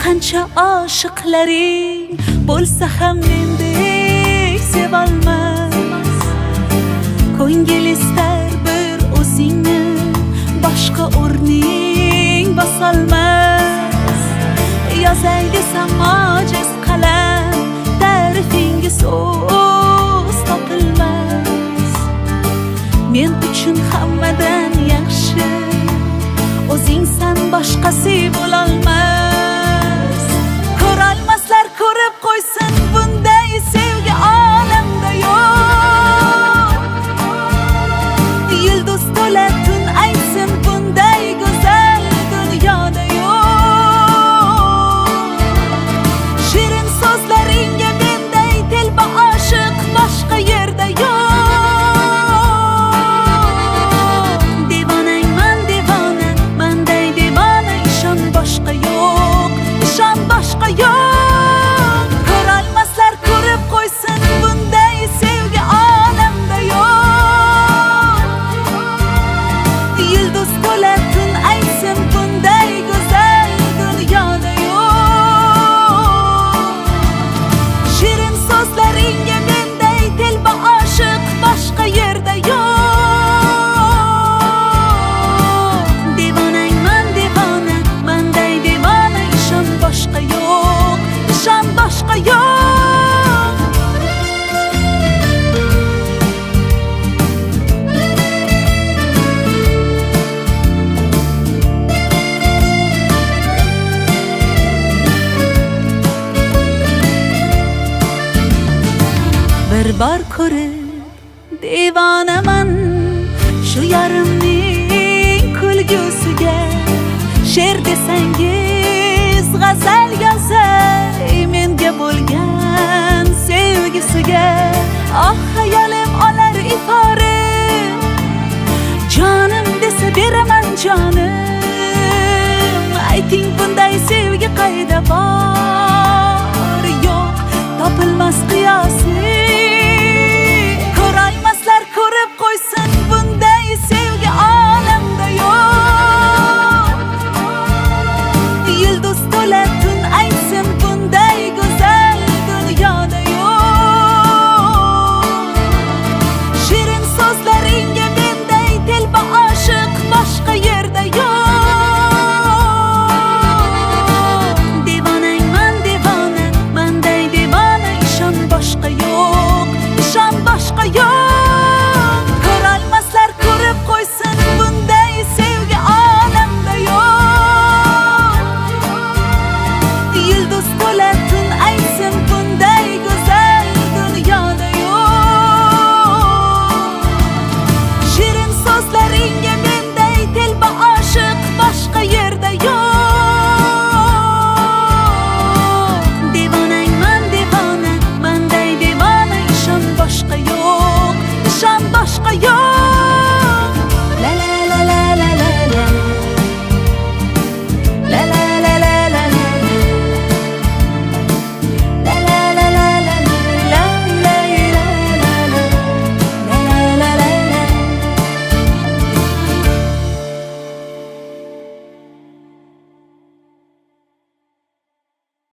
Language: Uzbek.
qancha oshiqlaring bo'lsa ham mendek sevolmas. Ko'ngil istar bir o'zingni, boshqa o'rning bosolmas. Yozay desam ojiz qalam, ta'rifinga so'z topilmas. Men uchun hammadan yaxshi o'zingsan, boshqasi bo'lolmas. Ko'rolmaslar ko'rib qo'ysin, bunday sevgi olamda yo'q. Yulduz to'la tun aytsin, bunday go'zal dunyoda yo'q. Shirin so'zlaringga menday telba oshiq boshqa yerda yo'q. Devonangman devona, manday devona, ishon boshqa yo'q, ishon boshqa yo'q. Ko'rolmaslar ko'rib qo'ysin, bunday sevgi olamda yo'q. Yulduz to'la tun aytsin, bunday go'zal dunyoda yo'q. Shirin so'zlaringga menday telba oshiq boshqa yerda yo'q. Devonangman devona, manday devona, ishon boshqa yo'q, ishon boshqa yo'q. Bir bor ko'rib devonaman shu yarimning kulgusiga. She'r desangiz g'azal yozay menga bo'lgan sevgisiga. Oh hayolim olar ifori, jonim desa beraman jonim. Ayting bunday sevgi qayda bor? Yo'q, topilmas qiyos